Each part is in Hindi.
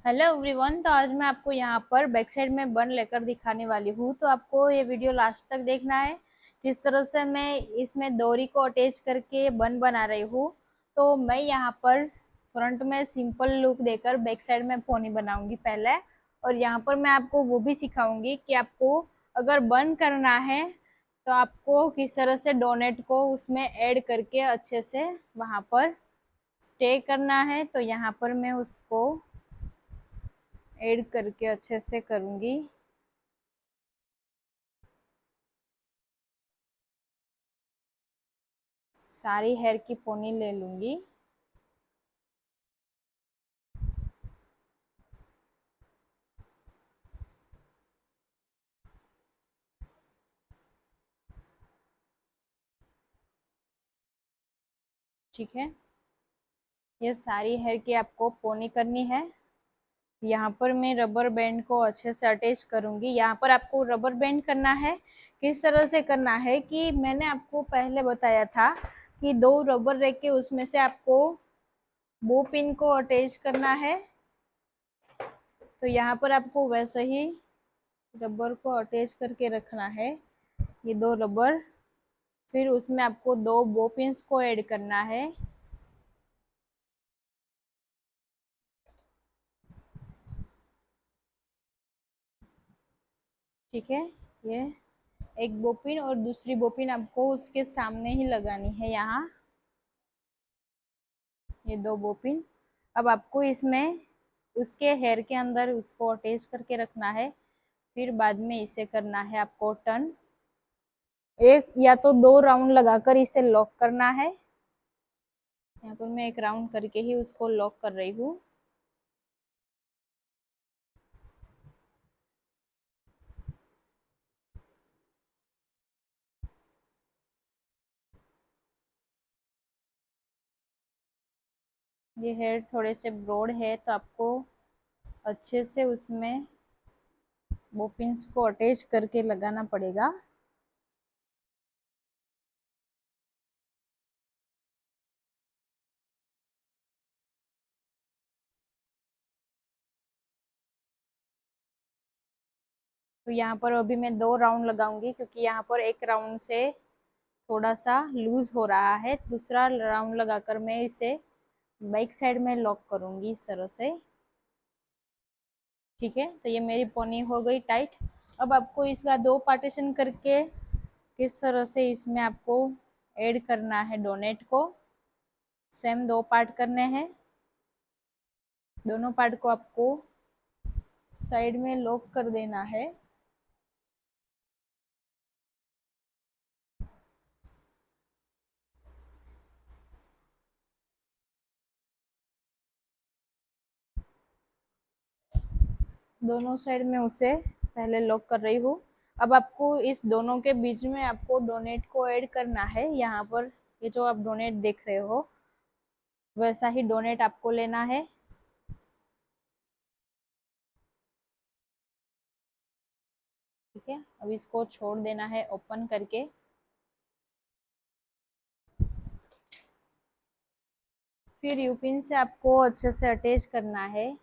Hello everyone. तो आज मैं आपको यहाँ पर बैक साइड में बन लेकर दिखाने वाली हूँ। तो आपको ये वीडियो लास्ट तक देखना है। किस तरह से मैं इसमें डोरी को अटैच करके बन बना रही हूँ। तो मैं यहाँ पर फ्रंट में सिंपल लुक देकर बैक साइड में पोनी बनाऊंगी पहले। और यहाँ पर मैं आपको वो भी सिखाऊंगी कि आपको अगर बन करना है तो आपको किस तरह से डोनेट को उसमें ऐड करके अच्छे से वहाँ पर स्टे करना है। तो यहाँ पर मैं उसको ऐड करके अच्छे से करूंगी। सारी हेयर की पोनी ले लूंगी। ठीक है, ये सारी हेयर की आपको पोनी करनी है। यहाँ पर मैं रबर बैंड को अच्छे से अटैच करूंगी। यहाँ पर आपको रबर बैंड करना है। किस तरह से करना है कि मैंने आपको पहले बताया था कि दो रबर रख के उसमें से आपको बो पिन को अटैच करना है। तो यहाँ पर आपको वैसे ही रबर को अटैच करके रखना है, ये दो रबर। फिर उसमें आपको दो बो पिन्स को ऐड करना है। ठीक है, ये एक बोपिन और दूसरी बोपिन आपको उसके सामने ही लगानी है। यहाँ ये दो बोपिन। अब आपको इसमें उसके हेयर के अंदर उसको अटैच करके रखना है। फिर बाद में इसे करना है आपको टर्न। एक या तो दो राउंड लगाकर इसे लॉक करना है। यहाँ पर मैं एक राउंड करके ही उसको लॉक कर रही हूँ। ये हेयर थोड़े से ब्रॉड है तो आपको अच्छे से उसमें बोपिन्स को अटैच करके लगाना पड़ेगा। तो यहाँ पर अभी मैं दो राउंड लगाऊंगी क्योंकि यहाँ पर एक राउंड से थोड़ा सा लूज हो रहा है। दूसरा राउंड लगाकर मैं इसे बैक साइड में लॉक करूंगी इस तरह से। ठीक है, तो ये मेरी पोनी हो गई टाइट। अब आपको इसका दो पार्टीशन करके किस तरह से इसमें आपको ऐड करना है डोनेट को। सेम दो पार्ट करने हैं। दोनों पार्ट को आपको साइड में लॉक कर देना है। दोनों साइड में उसे पहले लॉक कर रही हूँ। अब आपको इस दोनों के बीच में आपको डोनेट को ऐड करना है। यहाँ पर ये जो आप डोनेट देख रहे हो वैसा ही डोनेट आपको लेना है। ठीक है, अब इसको छोड़ देना है ओपन करके। फिर यूपिन से आपको अच्छे से अटैच करना है।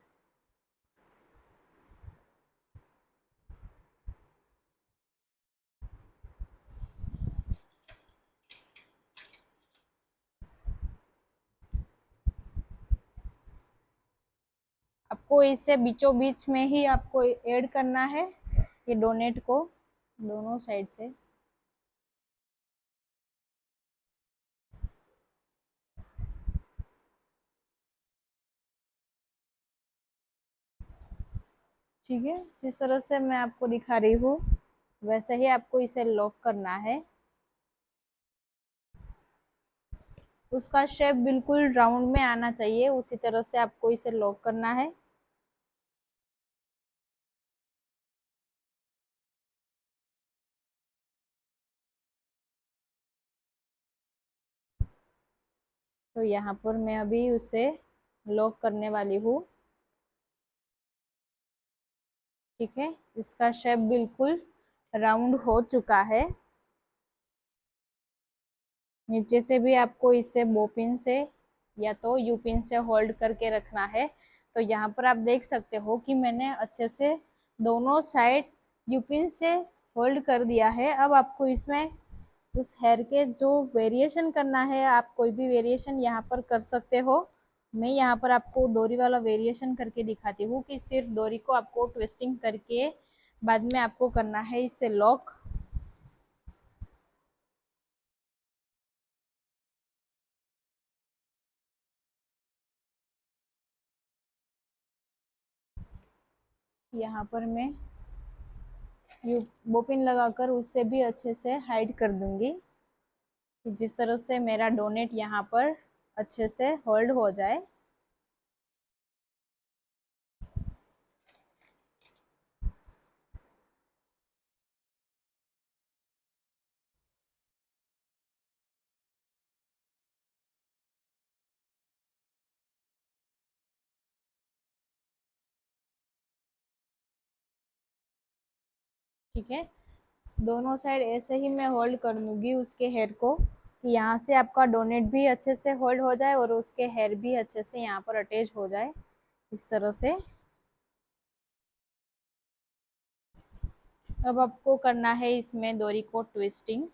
आपको इसे बीचों बीच में ही आपको ऐड करना है ये डोनेट को दोनों साइड से। ठीक है, जिस तरह से मैं आपको दिखा रही हूँ वैसे ही आपको इसे लॉक करना है। उसका शेप बिल्कुल राउंड में आना चाहिए, उसी तरह से आपको इसे लॉक करना है। तो यहाँ पर मैं अभी उसे लॉक करने वाली हूँ। ठीक है, इसका शेप बिल्कुल राउंड हो चुका है। नीचे से भी आपको इसे बो पिन से या तो यू पिन से होल्ड करके रखना है। तो यहाँ पर आप देख सकते हो कि मैंने अच्छे से दोनों साइड यूपिन से होल्ड कर दिया है। अब आपको इसमें उस हेयर के जो वेरिएशन करना है, आप कोई भी वेरिएशन यहाँ पर कर सकते हो। मैं यहाँ पर आपको डोरी वाला वेरिएशन करके दिखाती हूँ कि सिर्फ डोरी को आपको ट्विस्टिंग करके बाद में आपको करना है इससे लॉक। यहाँ पर मैं यू बोपिन लगाकर उससे भी अच्छे से हाइड कर दूंगी, जिस तरह से मेरा डोनेट यहाँ पर अच्छे से होल्ड हो जाए। ठीक है, दोनों साइड ऐसे ही मैं होल्ड कर लूंगी उसके हेयर को, कि यहाँ से आपका डोनेट भी अच्छे से होल्ड हो जाए और उसके हेयर भी अच्छे से यहाँ पर अटैच हो जाए इस तरह से। अब आपको करना है इसमें डोरी को ट्विस्टिंग।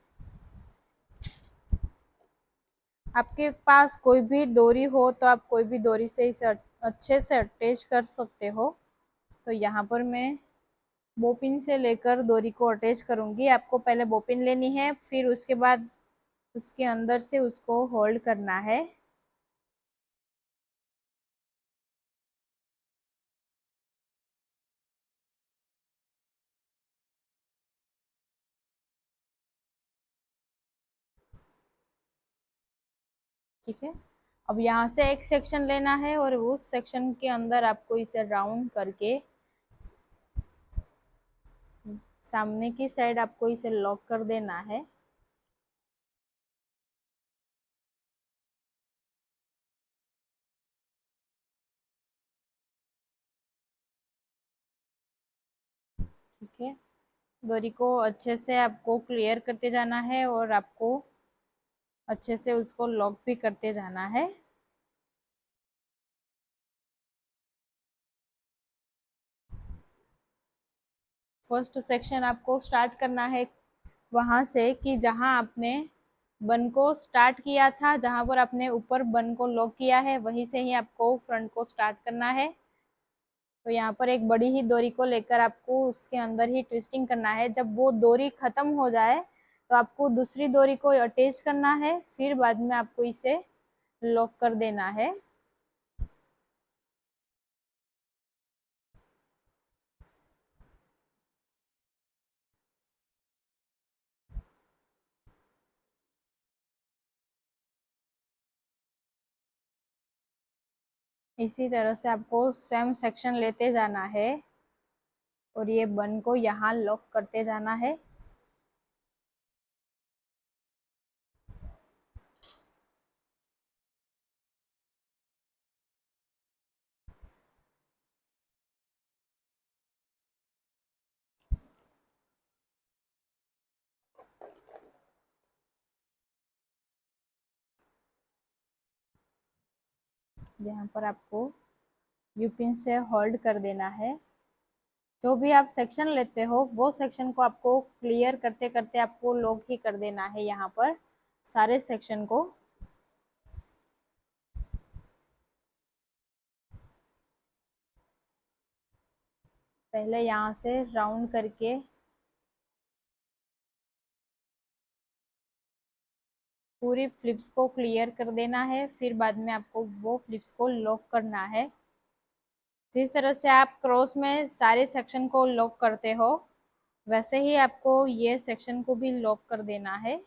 आपके पास कोई भी डोरी हो तो आप कोई भी डोरी से इसे अच्छे से अटैच कर सकते हो। तो यहाँ पर मैं बोपिन से लेकर डोरी को अटैच करूंगी। आपको पहले बोपिन लेनी है, फिर उसके बाद उसके अंदर से उसको होल्ड करना है। ठीक है, अब यहाँ से एक सेक्शन लेना है और उस सेक्शन के अंदर आपको इसे राउंड करके सामने की साइड आपको इसे लॉक कर देना है। ठीक है, डोरी को अच्छे से आपको क्लियर करते जाना है और आपको अच्छे से उसको लॉक भी करते जाना है। फर्स्ट सेक्शन आपको स्टार्ट करना है वहां से, कि जहां आपने बन को स्टार्ट किया था, जहां पर आपने ऊपर बन को लॉक किया है वहीं से ही आपको फ्रंट को स्टार्ट करना है। तो यहाँ पर एक बड़ी ही डोरी को लेकर आपको उसके अंदर ही ट्विस्टिंग करना है। जब वो डोरी खत्म हो जाए तो आपको दूसरी डोरी को अटैच करना है, फिर बाद में आपको इसे लॉक कर देना है। इसी तरह से आपको सेम सेक्शन लेते जाना है और ये बन को यहाँ लॉक करते जाना है। यहाँ पर आपको यूपिन से होल्ड कर देना है। जो भी आप सेक्शन लेते हो वो सेक्शन को आपको क्लियर करते करते आपको लॉक ही कर देना है यहाँ पर सारे सेक्शन को। पहले यहाँ से राउंड करके पूरी फ्लिप्स को क्लियर कर देना है, फिर बाद में आपको वो फ्लिप्स को लॉक करना है। जिस तरह से आप क्रॉस में सारे सेक्शन को लॉक करते हो वैसे ही आपको ये सेक्शन को भी लॉक कर देना है।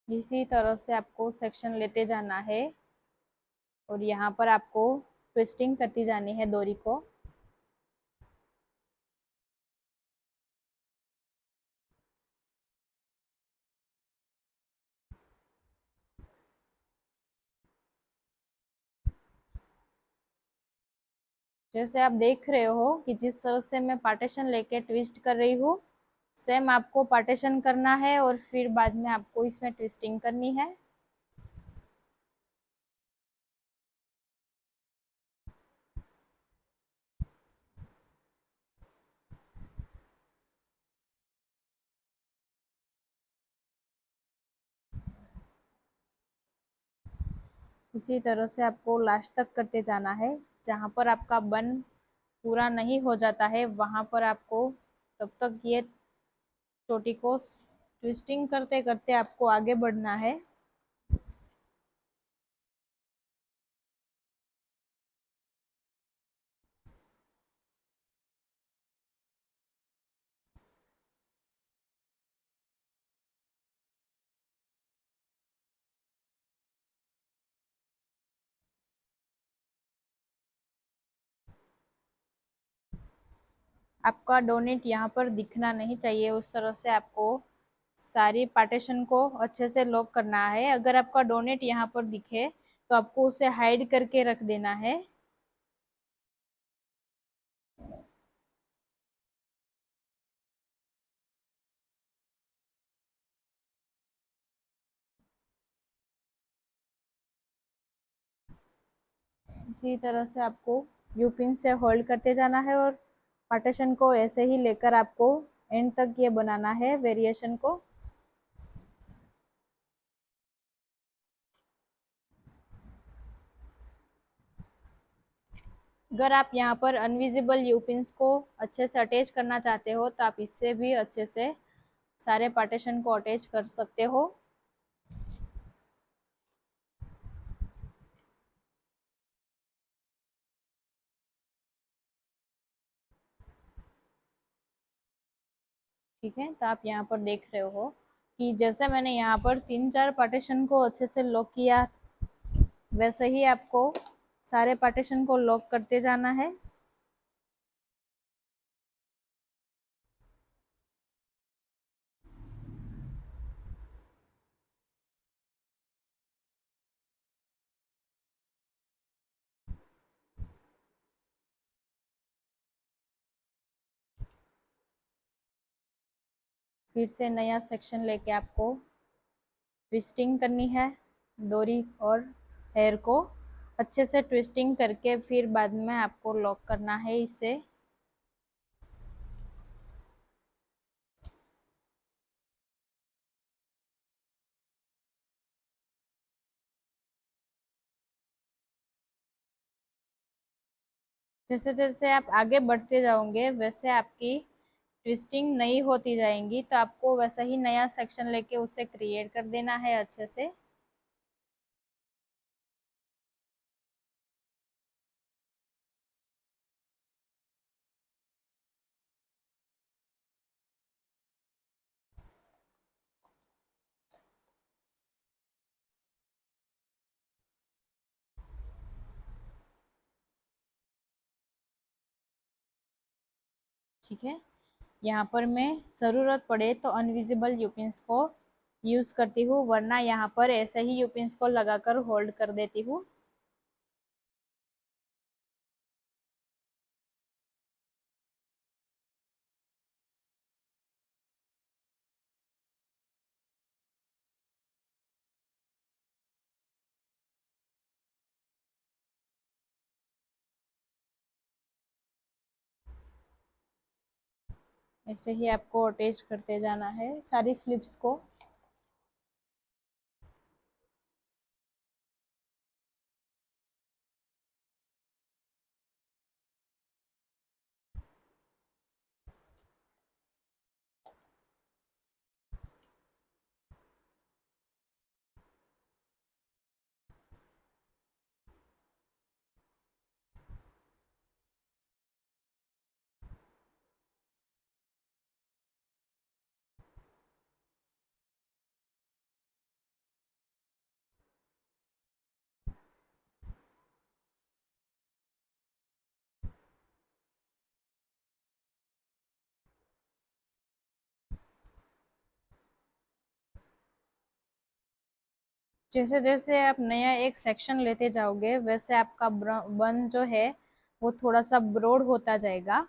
इसी तरह से आपको सेक्शन लेते जाना है और यहाँ पर आपको ट्विस्टिंग करती जानी है डोरी को। जैसे आप देख रहे हो कि जिस तरह से मैं पार्टीशन लेके ट्विस्ट कर रही हूँ, सेम आपको पार्टीशन करना है और फिर बाद में आपको इसमें ट्विस्टिंग करनी है। इसी तरह से आपको लास्ट तक करते जाना है। जहाँ पर आपका बन पूरा नहीं हो जाता है वहाँ पर आपको तब तक ये चोटी को ट्विस्टिंग करते करते आपको आगे बढ़ना है। आपका डोनेट यहाँ पर दिखना नहीं चाहिए, उस तरह से आपको सारी पार्टीशन को अच्छे से लॉक करना है। अगर आपका डोनेट यहाँ पर दिखे तो आपको उसे हाइड करके रख देना है। इसी तरह से आपको यू पिन से होल्ड करते जाना है और पार्टीशन को ऐसे ही लेकर आपको एंड तक ये बनाना है वेरिएशन को। अगर आप यहाँ पर अनविजिबल यू पिन्स को अच्छे से अटैच करना चाहते हो तो आप इससे भी अच्छे से सारे पार्टीशन को अटैच कर सकते हो। ठीक है, तो आप यहाँ पर देख रहे हो कि जैसे मैंने यहाँ पर 3-4 पार्टीशन को अच्छे से लॉक किया, वैसे ही आपको सारे पार्टीशन को लॉक करते जाना है। फिर से नया सेक्शन लेके आपको ट्विस्टिंग करनी है। डोरी और हेयर को अच्छे से ट्विस्टिंग करके फिर बाद में आपको लॉक करना है इसे। जैसे जैसे आप आगे बढ़ते जाओगे वैसे आपकी ट्विस्टिंग नई होती जाएंगी, तो आपको वैसा ही नया सेक्शन लेके उसे क्रिएट कर देना है अच्छे से। ठीक है, यहाँ पर मैं ज़रूरत पड़े तो अनविजिबल यूपिन्स को यूज़ करती हूँ, वरना यहाँ पर ऐसे ही यूपिन्स को लगाकर होल्ड कर देती हूँ। ऐसे ही आपको अटैच करते जाना है सारी फ्लिप्स को। जैसे जैसे आप नया एक सेक्शन लेते जाओगे वैसे आपका बन जो है वो थोड़ा सा ब्रॉड होता जाएगा।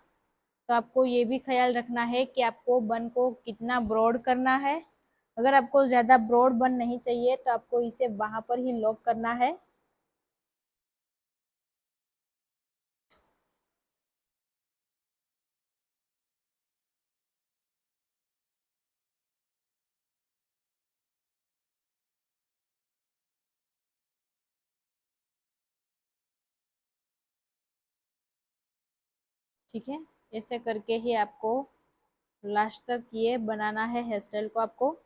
तो आपको ये भी ख्याल रखना है कि आपको बन को कितना ब्रॉड करना है। अगर आपको ज़्यादा ब्रॉड बन नहीं चाहिए तो आपको इसे वहां पर ही लॉक करना है। ठीक है, ऐसे करके ही आपको लास्ट तक ये बनाना है हेयर स्टाइल को आपको।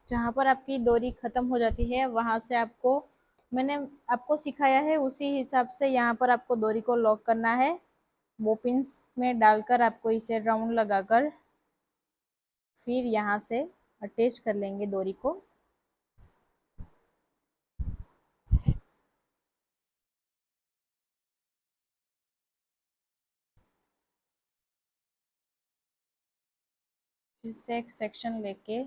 जहाँ पर आपकी डोरी खत्म हो जाती है वहां से आपको, मैंने आपको सिखाया है उसी हिसाब से यहाँ पर आपको डोरी को लॉक करना है। बोपिन्स में डालकर आपको इसे राउंड लगाकर फिर यहाँ से अटैच कर लेंगे डोरी को। फिर से एक सेक्शन लेके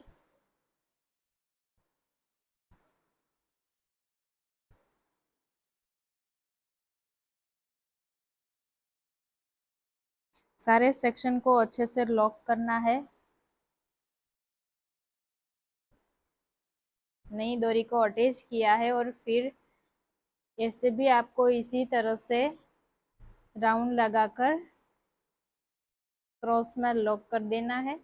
सारे सेक्शन को अच्छे से लॉक करना है। नई डोरी को अटैच किया है और फिर ऐसे भी आपको इसी तरह से राउंड लगाकर क्रॉस में लॉक कर देना है।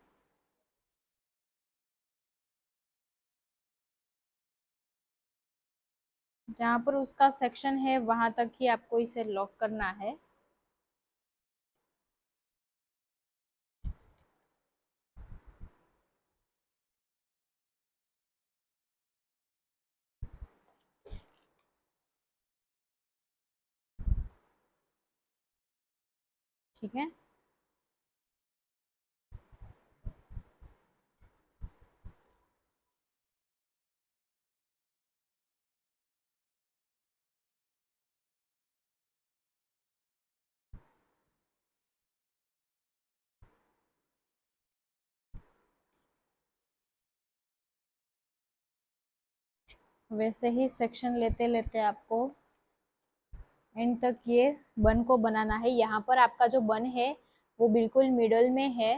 जहाँ पर उसका सेक्शन है वहां तक ही आपको इसे लॉक करना है। ठीक है, वैसे ही सेक्शन लेते लेते आपको एंड तक ये बन को बनाना है। यहाँ पर आपका जो बन है वो बिल्कुल मिडल में है,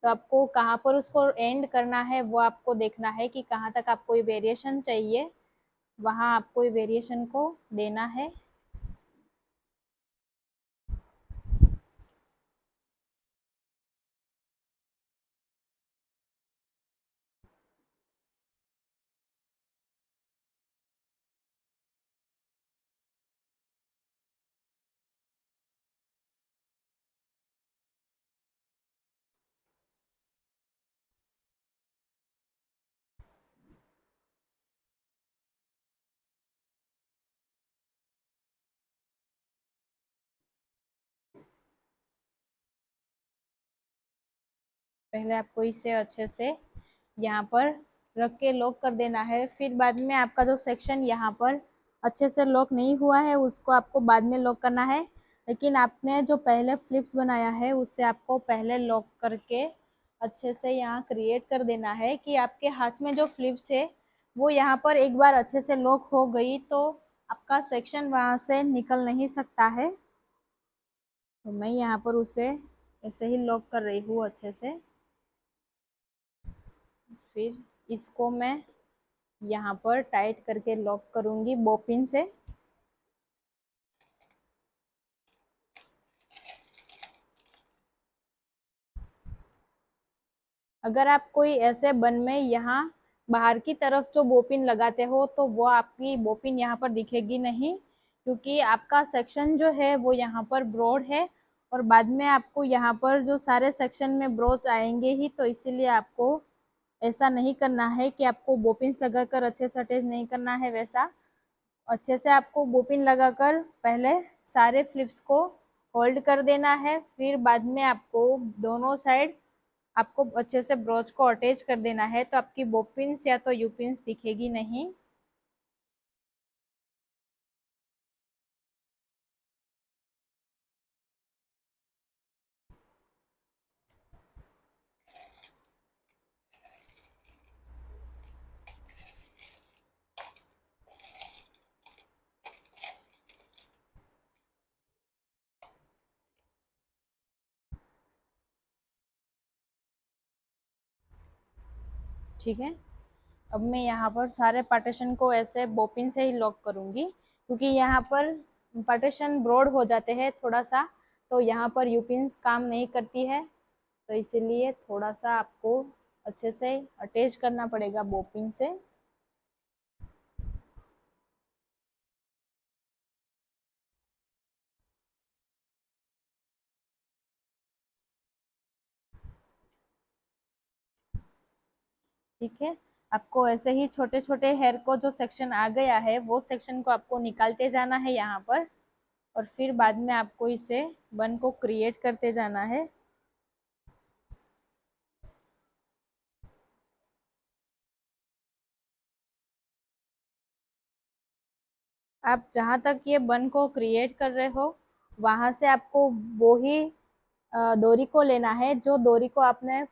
तो आपको कहाँ पर उसको एंड करना है वो आपको देखना है कि कहाँ तक आपको ये वेरिएशन चाहिए, वहाँ आपको ये वेरिएशन को देना है। पहले आपको इसे अच्छे से यहाँ पर रख के लॉक कर देना है। फिर बाद में आपका जो सेक्शन यहाँ पर अच्छे से लॉक नहीं हुआ है उसको आपको बाद में लॉक करना है। लेकिन आपने जो पहले फ्लिप्स बनाया है उससे आपको पहले लॉक करके अच्छे से यहाँ क्रिएट कर देना है कि आपके हाथ में जो फ्लिप्स है वो यहाँ पर एक बार अच्छे से लॉक हो गई तो आपका सेक्शन वहाँ से निकल नहीं सकता है। तो मैं यहाँ पर उसे ऐसे ही लॉक कर रही हूँ अच्छे से। फिर इसको मैं यहाँ पर टाइट करके लॉक करूंगी बोपिन से। अगर आप कोई ऐसे बन में यहाँ बाहर की तरफ जो बोपिन लगाते हो तो वो आपकी बोपिन यहाँ पर दिखेगी नहीं, क्योंकि आपका सेक्शन जो है वो यहाँ पर ब्रॉड है और बाद में आपको यहाँ पर जो सारे सेक्शन में ब्रोच आएंगे ही, तो इसीलिए आपको ऐसा नहीं करना है कि आपको बोपिन्स लगाकर अच्छे से अटैच नहीं करना है। वैसा अच्छे से आपको बोपिन लगाकर पहले सारे फ्लिप्स को होल्ड कर देना है। फिर बाद में आपको दोनों साइड आपको अच्छे से ब्रोच को अटैच कर देना है, तो आपकी बोपिन्स या तो यूपिन्स दिखेगी नहीं। ठीक है। अब मैं यहाँ पर सारे पार्टीशन को ऐसे बोपिन से ही लॉक करूँगी, क्योंकि यहाँ पर पार्टीशन ब्रॉड हो जाते हैं थोड़ा सा, तो यहाँ पर यूपिन्स काम नहीं करती है, तो इसीलिए थोड़ा सा आपको अच्छे से अटैच करना पड़ेगा बोपिन से। ठीक है, आपको ऐसे ही छोटे छोटे हेयर को जो सेक्शन आ गया है वो सेक्शन को आपको निकालते जाना है यहाँ पर, और फिर बाद में आपको इसे बन को क्रिएट करते जाना है। आप जहाँ तक ये बन को क्रिएट कर रहे हो वहां से आपको वो ही डोरी को लेना है, जो डोरी को आपने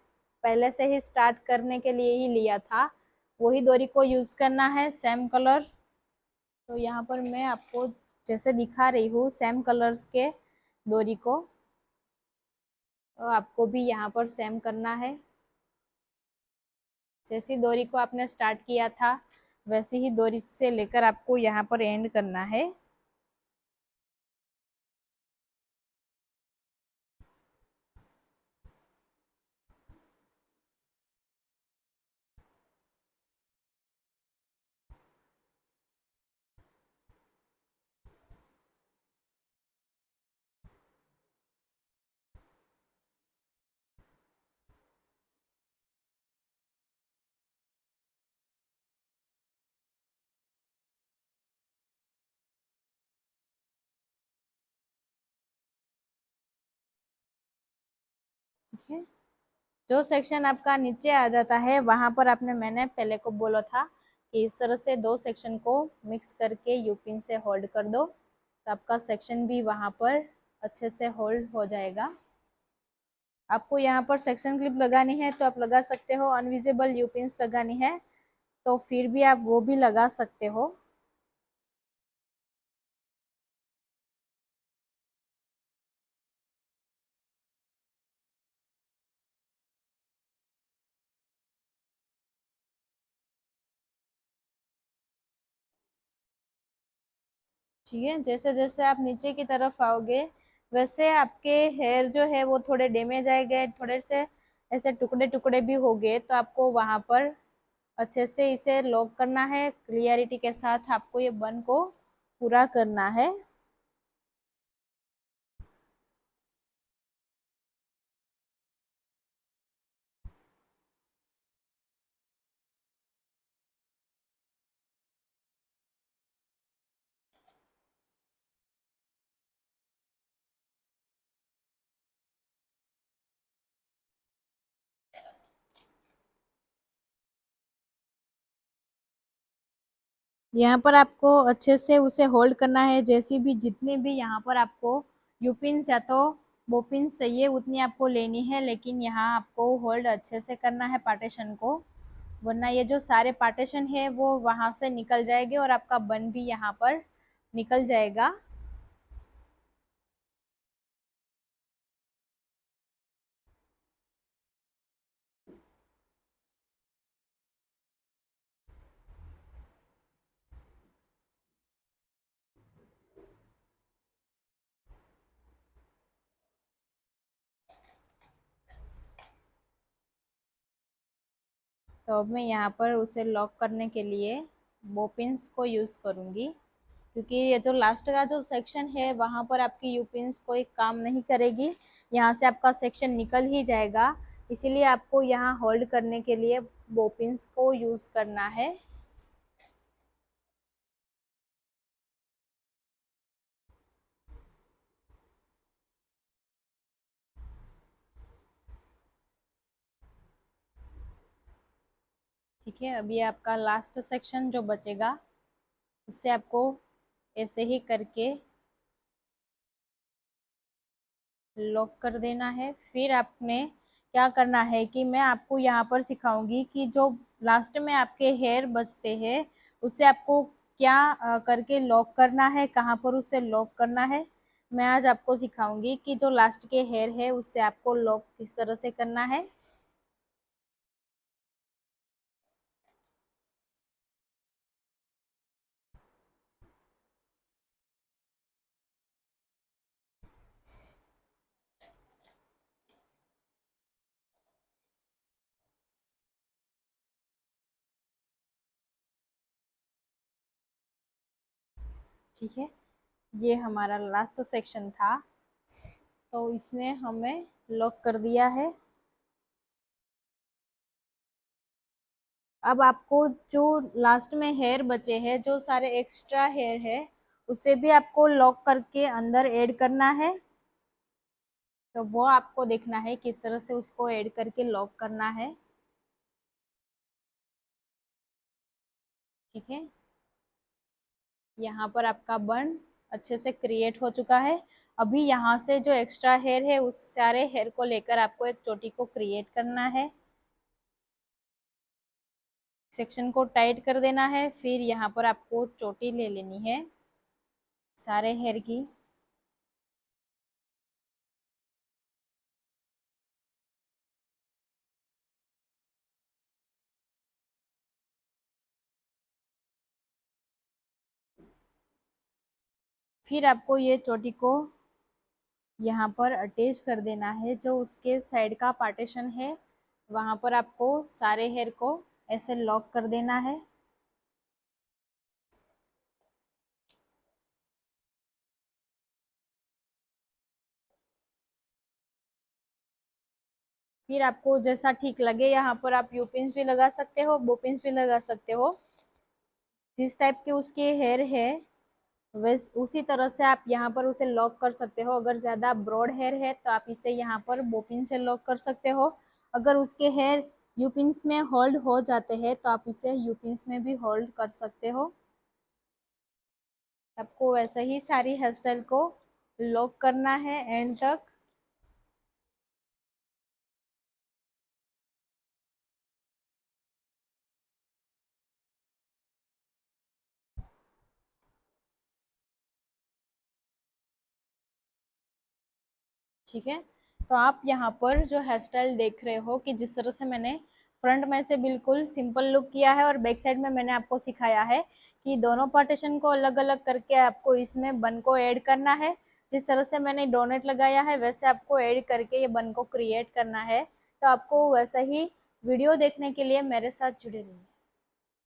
पहले से ही स्टार्ट करने के लिए ही लिया था, वही डोरी को यूज करना है, सेम कलर। तो यहाँ पर मैं आपको जैसे दिखा रही हूँ सेम कलर्स के डोरी को, तो आपको भी यहाँ पर सेम करना है। जैसी डोरी को आपने स्टार्ट किया था वैसी ही डोरी से लेकर आपको यहाँ पर एंड करना है। ठीक है, जो सेक्शन आपका नीचे आ जाता है वहां पर आपने, मैंने पहले को बोला था कि इस तरह से दो सेक्शन को मिक्स करके यूपिन से होल्ड कर दो, तो आपका सेक्शन भी वहां पर अच्छे से होल्ड हो जाएगा। आपको यहाँ पर सेक्शन क्लिप लगानी है तो आप लगा सकते हो, अनविजिबल यूपिन्स लगानी है तो फिर भी आप वो भी लगा सकते हो। ठीक है, जैसे जैसे आप नीचे की तरफ आओगे वैसे आपके हेयर जो है वो थोड़े डैमेज आए गए, थोड़े से ऐसे टुकड़े टुकड़े भी हो गए, तो आपको वहां पर अच्छे से इसे लॉक करना है, क्लियरिटी के साथ आपको ये बन को पूरा करना है। यहाँ पर आपको अच्छे से उसे होल्ड करना है, जैसी भी जितनी भी यहाँ पर आपको यूपिन्स या तो बोपिन्स चाहिए उतनी आपको लेनी है, लेकिन यहाँ आपको होल्ड अच्छे से करना है पार्टीशन को, वरना ये जो सारे पार्टीशन है वो वहां से निकल जाएंगे और आपका बन भी यहाँ पर निकल जाएगा। तो अब मैं यहाँ पर उसे लॉक करने के लिए बोपिन्स को यूज करूंगी, क्योंकि ये जो लास्ट का जो सेक्शन है वहां पर आपकी यूपिन्स कोई काम नहीं करेगी, यहाँ से आपका सेक्शन निकल ही जाएगा, इसीलिए आपको यहाँ होल्ड करने के लिए बोपिन्स को यूज करना है। ठीक है, अभी आपका लास्ट सेक्शन जो बचेगा उससे आपको ऐसे ही करके लॉक कर देना है। फिर आपने क्या करना है कि मैं आपको यहाँ पर सिखाऊंगी कि जो लास्ट में आपके हेयर बचते हैं उसे आपको क्या करके लॉक करना है, कहाँ पर उसे लॉक करना है। मैं आज आपको सिखाऊंगी कि जो लास्ट के हेयर है उससे आपको लॉक किस तरह से करना है। ठीक है, ये हमारा लास्ट सेक्शन था, तो इसने हमें लॉक कर दिया है। अब आपको जो लास्ट में हेयर बचे हैं, जो सारे एक्स्ट्रा हेयर है, उसे भी आपको लॉक करके अंदर ऐड करना है। तो वो आपको देखना है किस तरह से उसको ऐड करके लॉक करना है। ठीक है, यहाँ पर आपका बन अच्छे से क्रिएट हो चुका है। अभी यहाँ से जो एक्स्ट्रा हेयर है, उस सारे हेयर को लेकर आपको एक चोटी को क्रिएट करना है। सेक्शन को टाइट कर देना है, फिर यहाँ पर आपको चोटी ले लेनी है सारे हेयर की। फिर आपको ये चोटी को यहाँ पर अटैच कर देना है, जो उसके साइड का पार्टीशन है वहां पर आपको सारे हेयर को ऐसे लॉक कर देना है। फिर आपको जैसा ठीक लगे, यहाँ पर आप यू पिन्स भी लगा सकते हो, बो पिन्स भी लगा सकते हो। जिस टाइप के उसके हेयर है वैस उसी तरह से आप यहाँ पर उसे लॉक कर सकते हो। अगर ज़्यादा ब्रॉड हेयर है तो आप इसे यहाँ पर बोपिन से लॉक कर सकते हो। अगर उसके हेयर यूपिन्स में होल्ड हो जाते हैं तो आप इसे यूपिन्स में भी होल्ड कर सकते हो। आपको वैसे ही सारी हेयर स्टाइल को लॉक करना है एंड तक। ठीक है, तो आप यहाँ पर जो हेयर स्टाइल देख रहे हो कि जिस तरह से मैंने फ्रंट में से बिल्कुल सिंपल लुक किया है और बैक साइड में मैंने आपको सिखाया है कि दोनों पार्टीशन को अलग अलग करके आपको इसमें बन को ऐड करना है। जिस तरह से मैंने डोनेट लगाया है वैसे आपको ऐड करके ये बन को क्रिएट करना है। तो आपको वैसा ही वीडियो देखने के लिए मेरे साथ जुड़े रहिए।